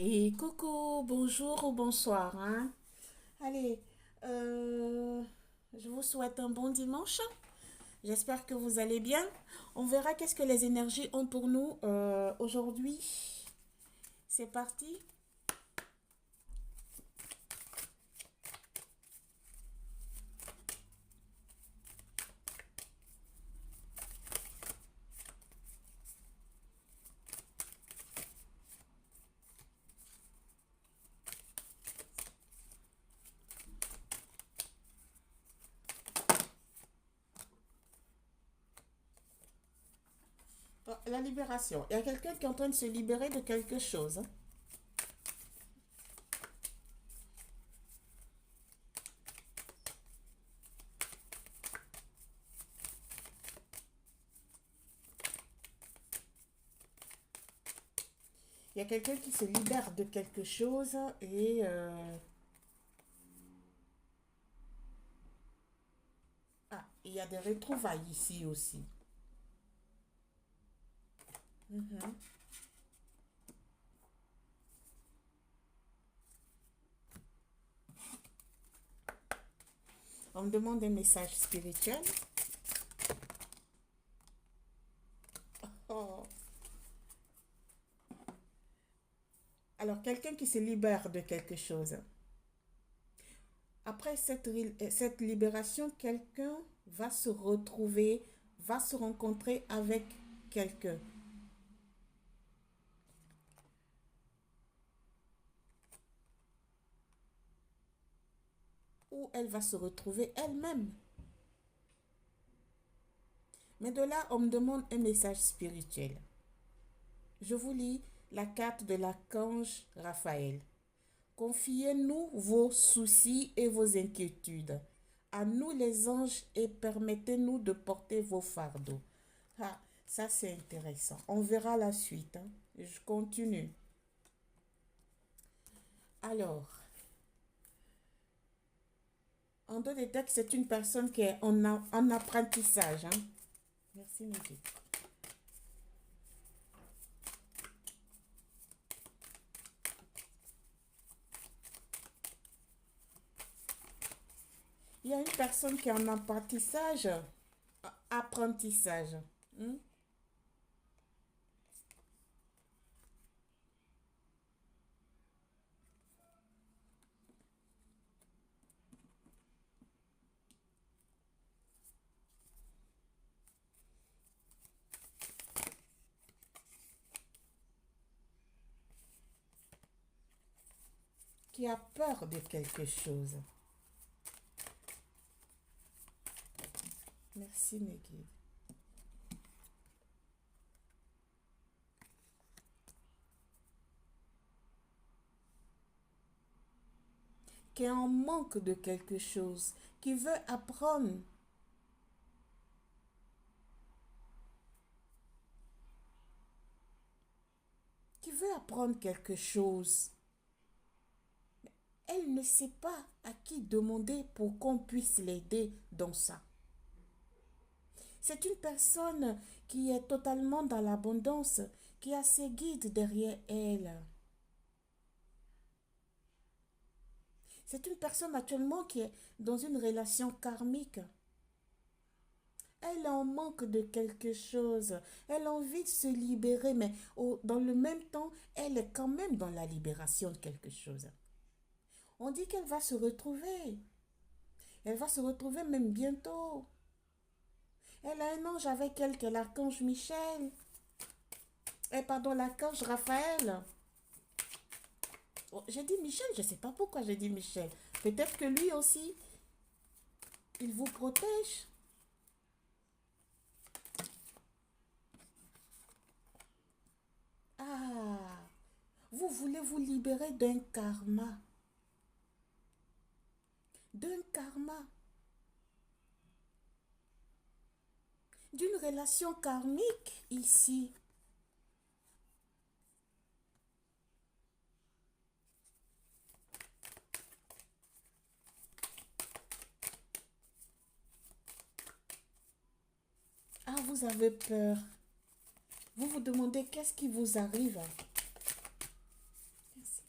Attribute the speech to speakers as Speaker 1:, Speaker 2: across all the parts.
Speaker 1: Et coucou, bonjour ou bonsoir, hein. Allez, je vous souhaite un bon dimanche. J'espère que vous allez bien. On verra qu'est-ce que les énergies ont pour nous aujourd'hui. C'est parti. La libération. Il y a quelqu'un qui est en train de se libérer de quelque chose, hein. Il y a quelqu'un qui se libère de quelque chose et il y a des retrouvailles ici aussi. Mhm. On me demande un message spirituel. Oh. Alors, quelqu'un qui se libère de quelque chose. Après cette libération, quelqu'un va se retrouver, va se rencontrer avec quelqu'un. Ou elle va se retrouver elle-même. Mais de là, on me demande un message spirituel. Je vous lis la carte de l'archange Raphaël. Confiez-nous vos soucis et vos inquiétudes. À nous les anges et permettez-nous de porter vos fardeaux. Ah, ça c'est intéressant. On verra la suite, hein. Je continue. Alors, en deux des textes, c'est une personne qui est en apprentissage, hein. Merci, Niki. Il y a une personne qui est en apprentissage. Apprentissage. Hmm. Qui a peur de quelque chose. Merci, Niki. Qui est en manque de quelque chose. Qui veut apprendre. Qui veut apprendre quelque chose. Elle ne sait pas à qui demander pour qu'on puisse l'aider dans ça. C'est une personne qui est totalement dans l'abondance, qui a ses guides derrière elle. C'est une personne actuellement qui est dans une relation karmique. Elle en manque de quelque chose. Elle a envie de se libérer, mais dans le même temps, elle est quand même dans la libération de quelque chose. On dit qu'elle va se retrouver. Elle va se retrouver même bientôt. Elle a un ange avec elle qui est l'archange Michel. Pardon, l'archange Raphaël. Oh, j'ai dit Michel, je ne sais pas pourquoi j'ai dit Michel. Peut-être que lui aussi, il vous protège. Ah, vous voulez vous libérer d'un karma. D'un karma. D'une relation karmique ici. Ah, vous avez peur. Vous vous demandez qu'est-ce qui vous arrive. Merci.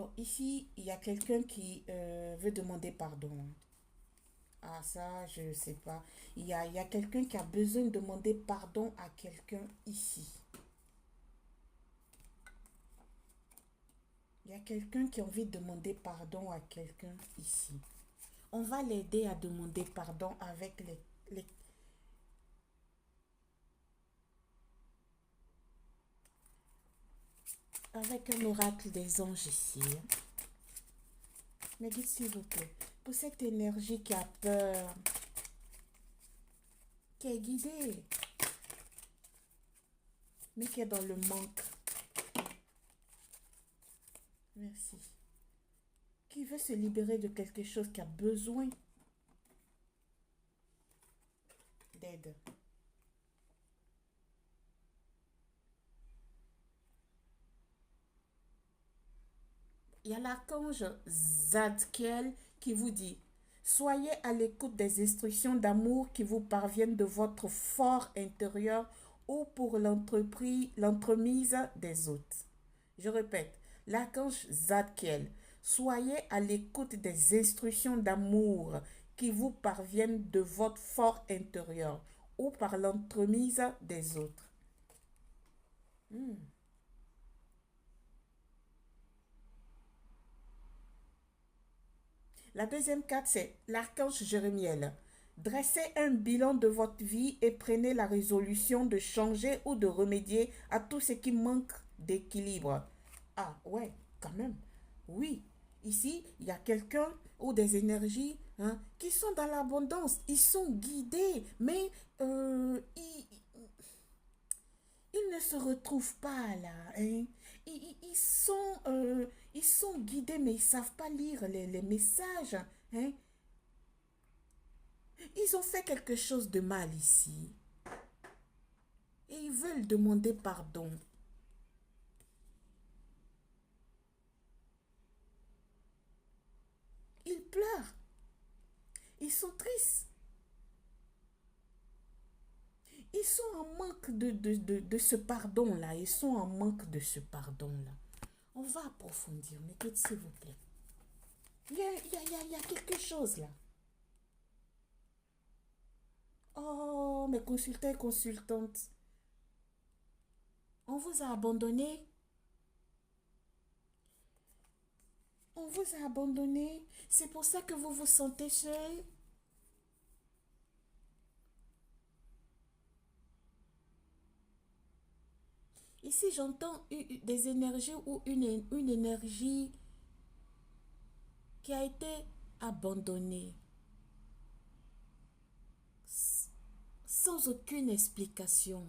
Speaker 1: Bon, ici, il y a quelqu'un qui veut demander pardon. Ah, ça, je ne sais pas. Il y a quelqu'un qui a besoin de demander pardon à quelqu'un ici. Il y a quelqu'un qui a envie de demander pardon à quelqu'un ici. On va l'aider à demander pardon avec avec un oracle des anges ici. Mais dites s'il vous plaît, pour cette énergie qui a peur, qui est guidée, mais qui est dans le manque. Merci. Qui veut se libérer de quelque chose, qui a besoin d'aide. Il y a l'archange Zadkiel qui vous dit: soyez à l'écoute des instructions d'amour qui vous parviennent de votre fort intérieur ou pour l'entremise des autres. Je répète, l'archange Zadkiel: soyez à l'écoute des instructions d'amour qui vous parviennent de votre fort intérieur ou par l'entremise des autres. Hmm. La deuxième carte, c'est l'archange Jérémiel. Dressez un bilan de votre vie et prenez la résolution de changer ou de remédier à tout ce qui manque d'équilibre. Ah ouais, quand même. Oui, ici, il y a quelqu'un ou des énergies qui sont dans l'abondance. Ils sont guidés, mais ils, ils ne se retrouvent pas là. Hein. Ils sont guidés, mais ils ne savent pas lire les messages. Hein. Ils ont fait quelque chose de mal ici. Et ils veulent demander pardon. Ils pleurent. Ils sont tristes. Ils sont en manque de ce pardon-là. Ils sont en manque de ce pardon-là. On va approfondir, mais s'il vous plaît. Il y a quelque chose là. Oh, mes consultants et consultantes, on vous a abandonné. On vous a abandonné. C'est pour ça que vous vous sentez seul. Ici, j'entends des énergies ou une énergie qui a été abandonnée sans aucune explication.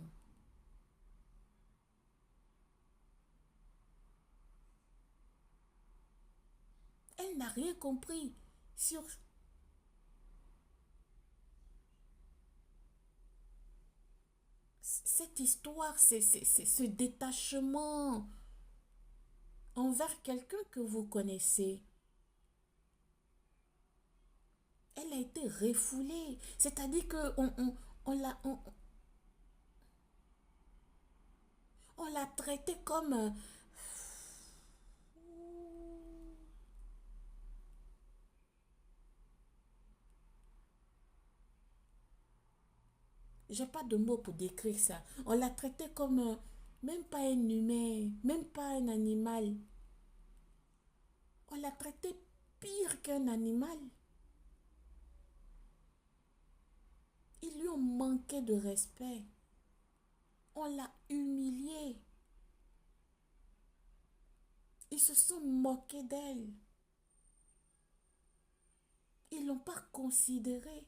Speaker 1: Elle n'a rien compris sur cette histoire, c'est ce détachement envers quelqu'un que vous connaissez. Elle a été refoulée. C'est-à-dire que on l'a traitée comme... j'ai pas de mots pour décrire ça. On l'a traitée comme... même pas un humain, même pas un animal. On l'a traité pire qu'un animal. Ils lui ont manqué de respect. On l'a humiliée. Ils se sont moqués d'elle. Ils ne l'ont pas considérée.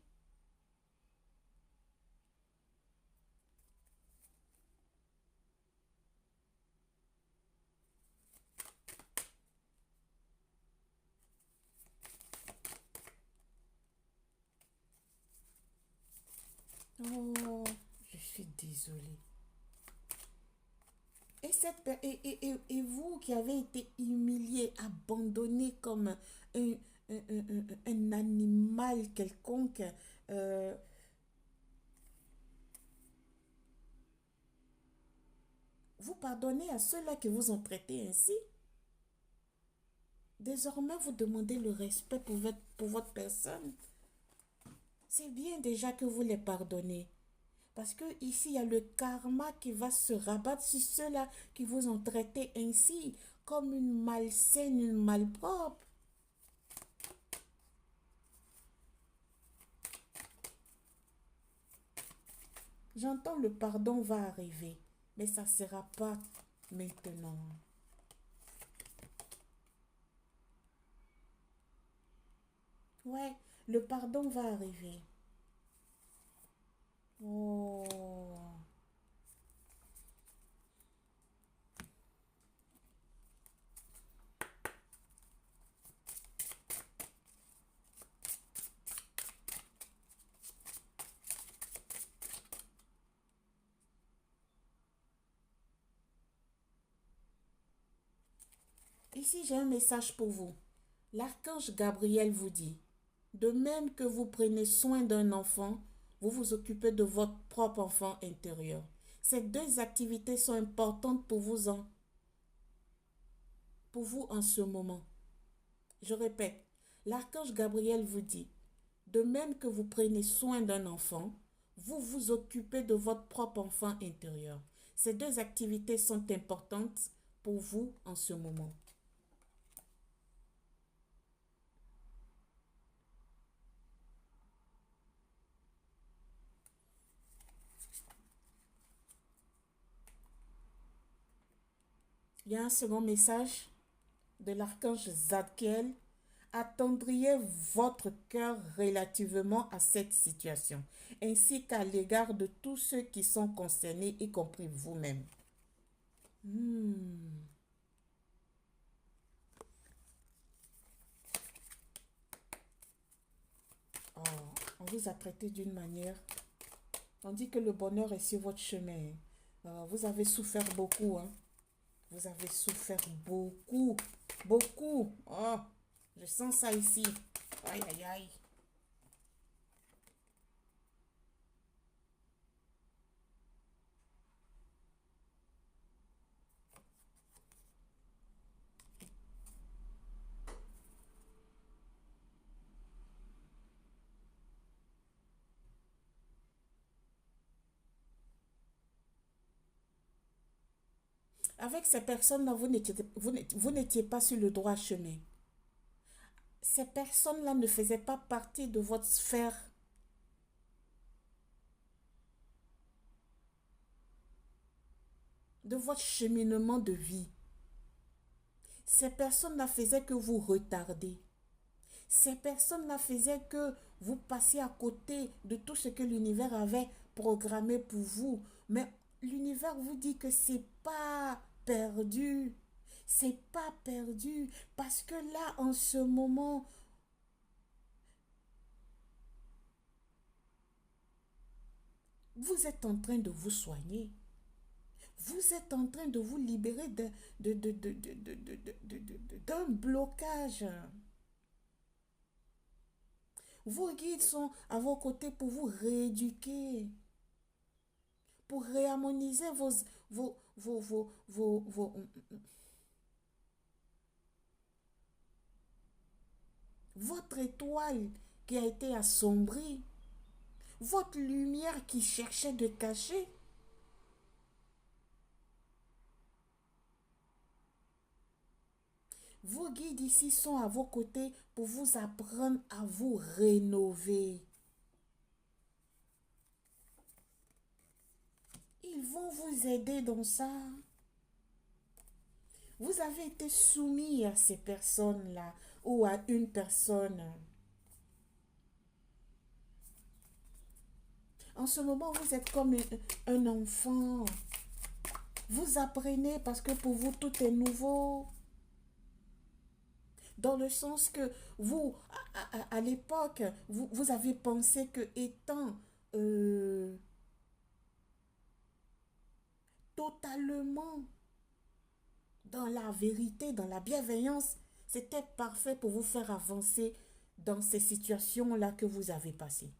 Speaker 1: Oh, je suis désolée. Et vous qui avez été humilié, abandonné comme un animal quelconque, euh, vous pardonnez à ceux-là qui vous ont traité ainsi. Désormais, vous demandez le respect pour votre personne. C'est bien déjà que vous les pardonnez. Parce que ici, il y a le karma qui va se rabattre sur ceux-là qui vous ont traité ainsi, comme une malsaine, une malpropre. J'entends le pardon va arriver, mais ça ne sera pas maintenant. Ouais, le pardon va arriver. Oh. Ici, j'ai un message pour vous. L'archange Gabriel vous dit, de même que vous prenez soin d'un enfant, vous vous occupez de votre propre enfant intérieur. Ces deux activités sont importantes pour vous en ce moment. Je répète, l'archange Gabriel vous dit, de même que vous prenez soin d'un enfant, vous vous occupez de votre propre enfant intérieur. Ces deux activités sont importantes pour vous en ce moment. Il y a un second message de l'archange Zadkiel. Attendriez votre cœur relativement à cette situation, ainsi qu'à l'égard de tous ceux qui sont concernés, y compris vous-même. Hmm. Oh, on vous a traité d'une manière. On dit que le bonheur est sur votre chemin. Vous avez souffert beaucoup, hein. Vous avez souffert beaucoup, beaucoup. Oh, je sens ça ici. Aïe, aïe, aïe. Avec ces personnes-là, vous n'étiez pas sur le droit chemin. Ces personnes-là ne faisaient pas partie de votre sphère, de votre cheminement de vie. Ces personnes-là faisaient que vous retardez. Ces personnes-là faisaient que vous passiez à côté de tout ce que l'univers avait programmé pour vous. Mais l'univers vous dit que c'est pas perdu. C'est pas perdu. Parce que là, en ce moment, vous êtes en train de vous soigner. Vous êtes en train de vous libérer d'un blocage. Vos guides sont à vos côtés pour vous rééduquer, pour réharmoniser votre étoile qui a été assombrie, votre lumière qui cherchait de cacher. Vos guides ici sont à vos côtés pour vous apprendre à vous rénover. Ils vont vous aider dans ça. Vous avez été soumis à ces personnes-là ou à une personne. En ce moment, vous êtes comme un enfant. Vous apprenez parce que pour vous, tout est nouveau. Dans le sens que vous, à l'époque, vous avez pensé que étant totalement dans la vérité, dans la bienveillance, c'était parfait pour vous faire avancer dans ces situations-là que vous avez passées.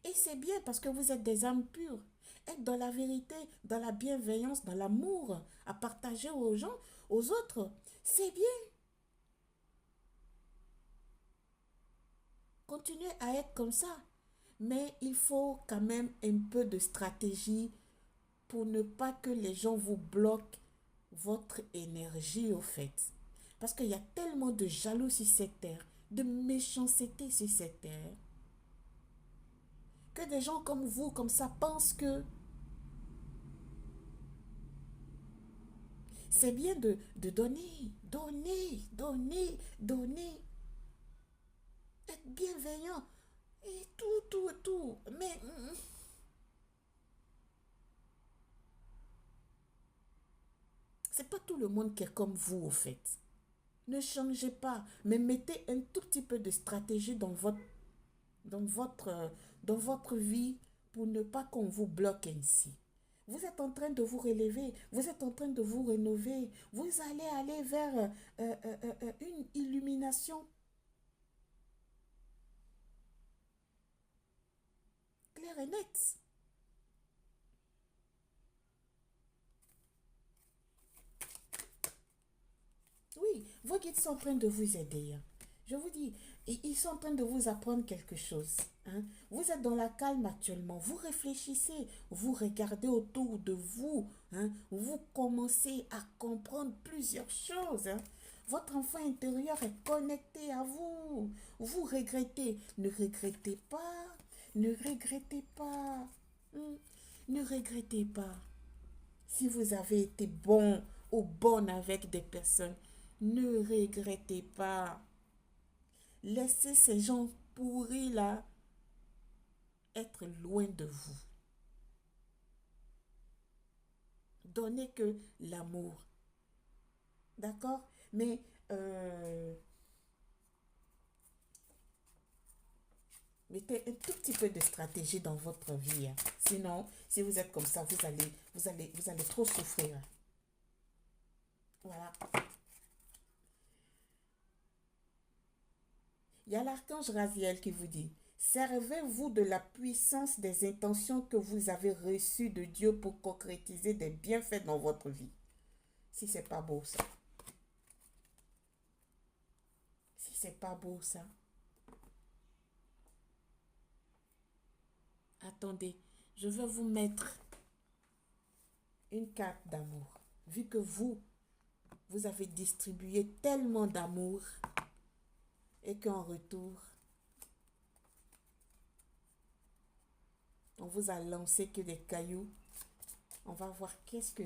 Speaker 1: Et c'est bien parce que vous êtes des âmes pures. Être dans la vérité, dans la bienveillance, dans l'amour à partager aux gens, aux autres, c'est bien. Continuez à être comme ça. Mais il faut quand même un peu de stratégie pour ne pas que les gens vous bloquent votre énergie au fait. Parce qu'il y a tellement de jaloux sur cette terre, de méchanceté sur cette terre, que des gens comme vous, comme ça, pensent que c'est bien de donner, donner, donner, donner, être bienveillant et tout, tout, tout. Mais c'est pas tout le monde qui est comme vous au fait. Ne changez pas, mais mettez un tout petit peu de stratégie dans votre, euh, dans votre vie pour ne pas qu'on vous bloque ainsi. Vous êtes en train de vous relever, vous êtes en train de vous rénover, vous allez aller vers une illumination claire et nette. Oui, vos guides sont en train de vous aider, hein. Je vous dis, ils sont en train de vous apprendre quelque chose, hein. Vous êtes dans la calme actuellement. Vous réfléchissez, vous regardez autour de vous, hein. Vous commencez à comprendre plusieurs choses, hein. Votre enfant intérieur est connecté à vous. Vous regrettez. Ne regrettez pas. Ne regrettez pas. Hmm. Ne regrettez pas. Si vous avez été bon ou bonne avec des personnes, ne regrettez pas. Laissez ces gens pourris là être loin de vous. Donnez que l'amour. D'accord? Mais mettez un tout petit peu de stratégie dans votre vie, hein. Sinon, si vous êtes comme ça, vous allez trop souffrir. Voilà. Il y a l'archange Raziel qui vous dit, servez-vous de la puissance des intentions que vous avez reçues de Dieu pour concrétiser des bienfaits dans votre vie. Si c'est pas beau ça. Si c'est pas beau ça. Attendez, je vais vous mettre une carte d'amour. Vu que vous avez distribué tellement d'amour et qu'en retour, on vous a lancé que des cailloux. On va voir qu'est-ce que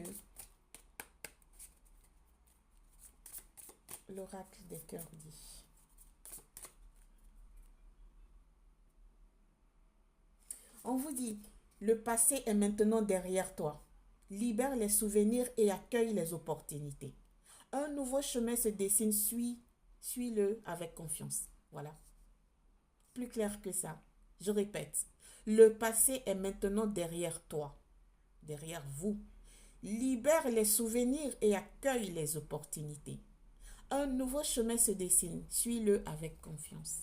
Speaker 1: l'oracle des cœurs dit. On vous dit, le passé est maintenant derrière toi. Libère les souvenirs et accueille les opportunités. Un nouveau chemin se dessine, suis-le avec confiance. Voilà. Plus clair que ça. Je répète, le passé est maintenant derrière toi, derrière vous. Libère les souvenirs et accueille les opportunités. Un nouveau chemin se dessine, suis-le avec confiance.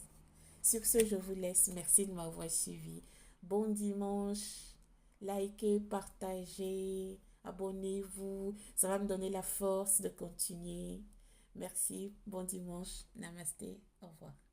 Speaker 1: Sur ce, je vous laisse. Merci de m'avoir suivi. Bon dimanche. Likez, partagez, abonnez-vous. Ça va me donner la force de continuer. Merci. Bon dimanche. Namasté. Au revoir.